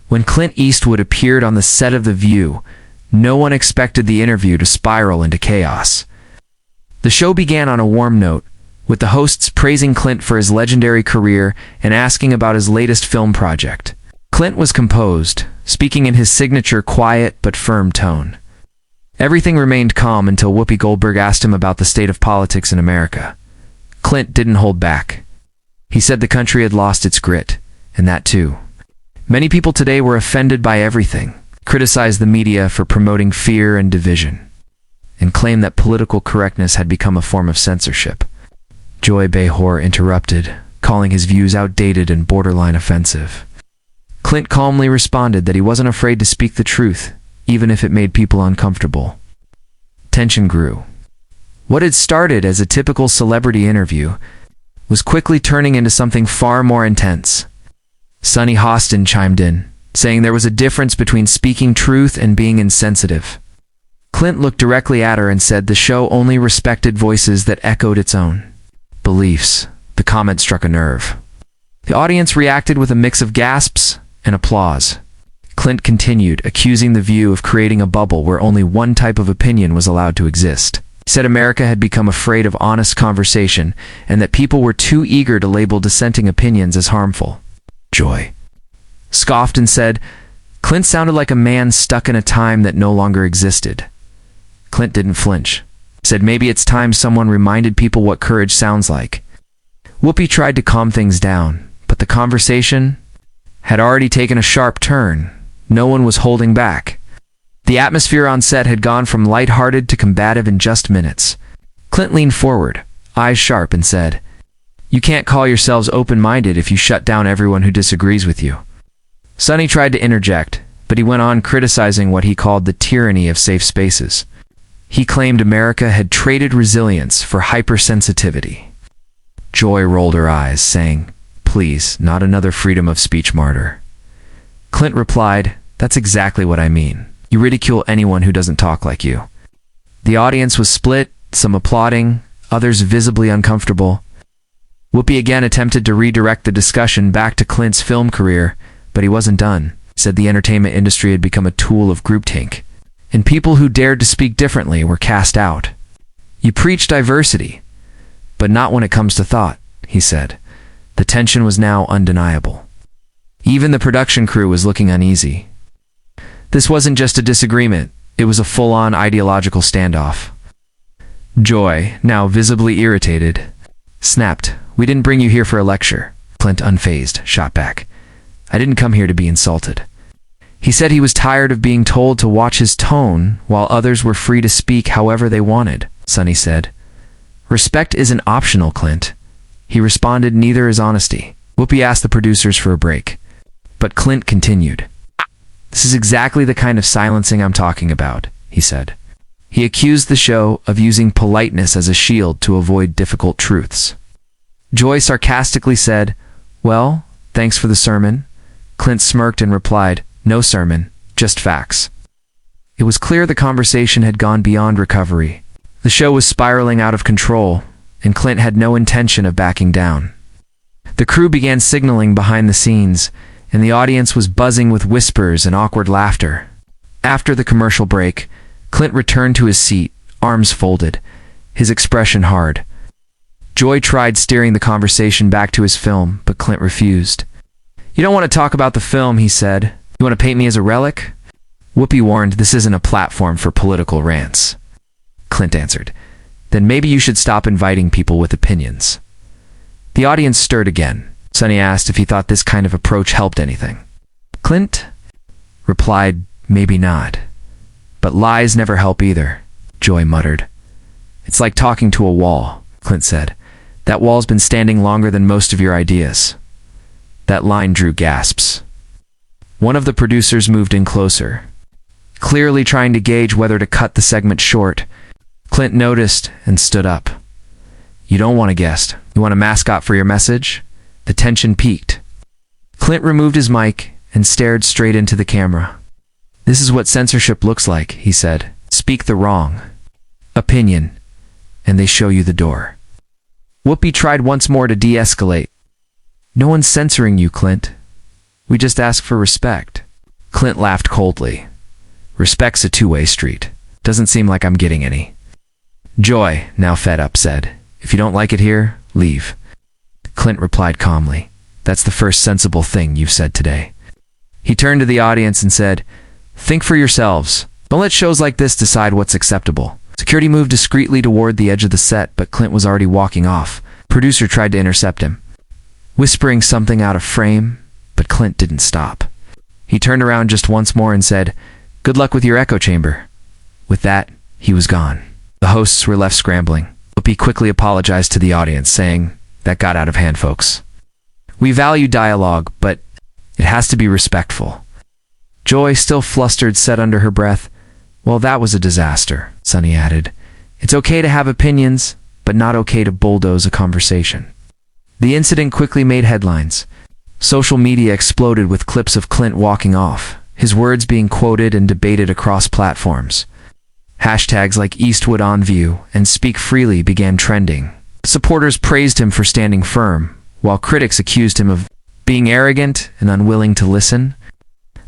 When Clint Eastwood appeared on the set of The View, no one expected the interview to spiral into chaos. The show began on a warm note, with the hosts praising Clint for his legendary career and asking about his latest film project. Clint was composed, speaking in his signature quiet but firm tone. Everything remained calm until Whoopi Goldberg asked him about the state of politics in America. Clint didn't hold back. He said the country had lost its grit, and that too. Many people today were offended by everything, criticized the media for promoting fear and division, and claimed that political correctness had become a form of censorship. Joy Behar interrupted, calling his views outdated and borderline offensive. Clint calmly responded that he wasn't afraid to speak the truth, even if it made people uncomfortable. Tension grew. What had started as a typical celebrity interview was quickly turning into something far more intense. Sunny Hostin chimed in, saying there was a difference between speaking truth and being insensitive. Clint looked directly at her and said the show only respected voices that echoed its own beliefs. The comment struck a nerve. The audience reacted with a mix of gasps and applause. Clint continued, accusing The View of creating a bubble where only one type of opinion was allowed to exist. He said America had become afraid of honest conversation and that people were too eager to label dissenting opinions as harmful. Joy scoffed and said, Clint sounded like a man stuck in a time that no longer existed. Clint didn't flinch. Said maybe it's time someone reminded people what courage sounds like. Whoopi tried to calm things down, but the conversation had already taken a sharp turn. No one was holding back. The atmosphere on set had gone from lighthearted to combative in just minutes. Clint leaned forward, eyes sharp, and said, You can't call yourselves open-minded if you shut down everyone who disagrees with you. Sunny tried to interject, but he went on criticizing what he called the tyranny of safe spaces. He claimed America had traded resilience for hypersensitivity. Joy rolled her eyes, saying, Please, not another freedom of speech martyr. Clint replied, That's exactly what I mean. You ridicule anyone who doesn't talk like you. The audience was split, some applauding, others visibly uncomfortable. Whoopi again attempted to redirect the discussion back to Clint's film career, but he wasn't done. He said the entertainment industry had become a tool of groupthink, and people who dared to speak differently were cast out. You preach diversity, but not when it comes to thought, he said. The tension was now undeniable. Even the production crew was looking uneasy. This wasn't just a disagreement, it was a full-on ideological standoff. Joy, now visibly irritated, snapped, We didn't bring you here for a lecture. Clint, unfazed, shot back, I didn't come here to be insulted. He said he was tired of being told to watch his tone while others were free to speak however they wanted, Sunny said. Respect isn't optional, Clint. He responded, Neither is honesty. Whoopi asked the producers for a break, but Clint continued. This is exactly the kind of silencing I'm talking about, he said. He accused the show of using politeness as a shield to avoid difficult truths. Joy sarcastically said, Well, thanks for the sermon. Clint smirked and replied, No sermon, just facts. It was clear the conversation had gone beyond recovery. The show was spiraling out of control, and Clint had no intention of backing down. The crew began signaling behind the scenes, and the audience was buzzing with whispers and awkward laughter. After the commercial break, Clint returned to his seat, arms folded, his expression hard. Joy tried steering the conversation back to his film, but Clint refused. You don't want to talk about the film, he said. You want to paint me as a relic? Whoopi warned, This isn't a platform for political rants. Clint answered, Then maybe you should stop inviting people with opinions. The audience stirred again. Sunny asked if he thought this kind of approach helped anything. Clint replied, Maybe not. But lies never help either, Joy muttered. It's like talking to a wall, Clint said. That wall's been standing longer than most of your ideas. That line drew gasps. One of the producers moved in closer, clearly trying to gauge whether to cut the segment short. Clint noticed and stood up. You don't want a guest. You want a mascot for your message? The tension peaked. Clint removed his mic and stared straight into the camera. This is what censorship looks like, he said. Speak the wrong opinion, and they show you the door. Whoopi tried once more to de-escalate. No one's censoring you, Clint. We just ask for respect. Clint laughed coldly. Respect's a two-way street. Doesn't seem like I'm getting any. Joy, now fed up, said, if you don't like it here, leave. Clint replied calmly, that's the first sensible thing you've said today. He turned to the audience and said, think for yourselves. Don't let shows like this decide what's acceptable. Security moved discreetly toward the edge of the set, but Clint was already walking off. Producer tried to intercept him, whispering something out of frame, but Clint didn't stop. He turned around just once more and said, good luck with your echo chamber. With that, he was gone. The hosts were left scrambling. Opie quickly apologized to the audience, saying, that got out of hand, folks. We value dialogue, but it has to be respectful. Joy, still flustered, said under her breath, well, that was a disaster, Sonny added. It's okay to have opinions, but not okay to bulldoze a conversation. The incident quickly made headlines. Social media exploded with clips of Clint walking off, his words being quoted and debated across platforms. Hashtags like Eastwood on View and Speak Freely began trending. Supporters praised him for standing firm, while critics accused him of being arrogant and unwilling to listen.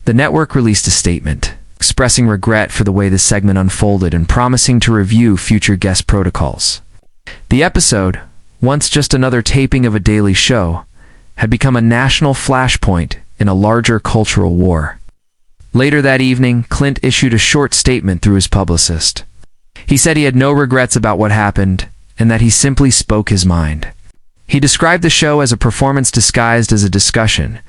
The network released a statement, expressing regret for the way the segment unfolded and promising to review future guest protocols. The episode, once just another taping of a daily show, had become a national flashpoint in a larger cultural war. Later that evening, Clint issued a short statement through his publicist. He said he had no regrets about what happened and that he simply spoke his mind. He described the show as a performance disguised as a discussion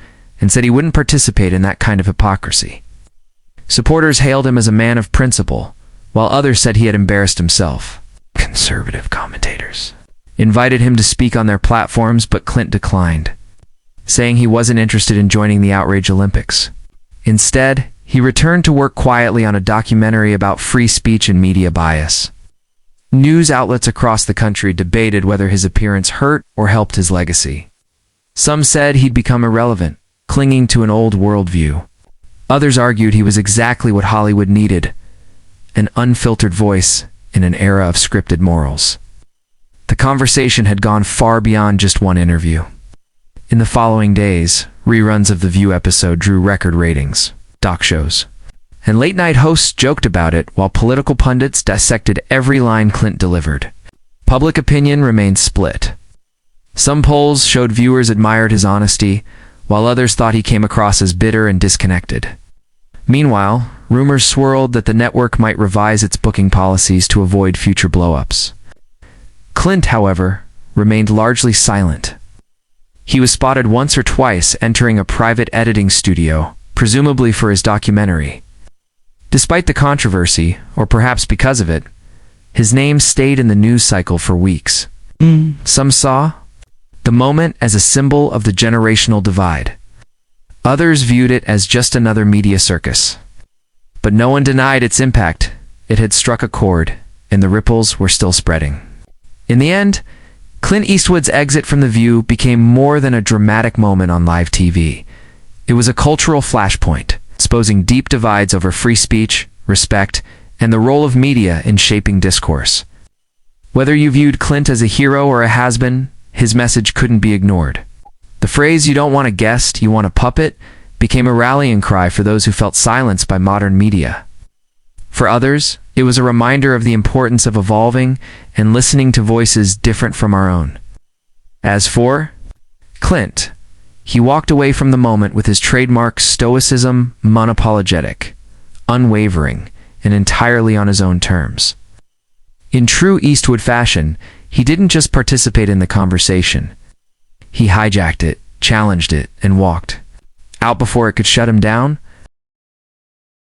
and said he wouldn't participate in that kind of hypocrisy. Supporters hailed him as a man of principle, while others said he had embarrassed himself. Conservative commentators invited him to speak on their platforms, but Clint declined, saying he wasn't interested in joining the Outrage Olympics. Instead, he returned to work quietly on a documentary about free speech and media bias. News outlets across the country debated whether his appearance hurt or helped his legacy. Some said he'd become irrelevant, clinging to an old worldview. Others argued he was exactly what Hollywood needed, an unfiltered voice in an era of scripted morals. The conversation had gone far beyond just one interview. In the following days, reruns of the View episode drew record ratings, talk shows, and late-night hosts joked about it while political pundits dissected every line Clint delivered. Public opinion remained split. Some polls showed viewers admired his honesty, while others thought he came across as bitter and disconnected. Meanwhile, rumors swirled that the network might revise its booking policies to avoid future blow-ups. Clint, however, remained largely silent. He was spotted once or twice entering a private editing studio, presumably for his documentary. Despite the controversy, or perhaps because of it, his name stayed in the news cycle for weeks. Some saw the moment as a symbol of the generational divide. Others viewed it as just another media circus. But no one denied its impact. It had struck a chord, and the ripples were still spreading. In the end, Clint Eastwood's exit from The View became more than a dramatic moment on live TV. It was a cultural flashpoint, exposing deep divides over free speech, respect, and the role of media in shaping discourse. Whether you viewed Clint as a hero or a has-been, his message couldn't be ignored. The phrase, "You don't want a guest, you want a puppet," became a rallying cry for those who felt silenced by modern media. For others, it was a reminder of the importance of evolving and listening to voices different from our own. As for Clint, he walked away from the moment with his trademark stoicism, unapologetic, unwavering, and entirely on his own terms. In true Eastwood fashion, he didn't just participate in the conversation. He hijacked it, challenged it, and walked out before it could shut him down.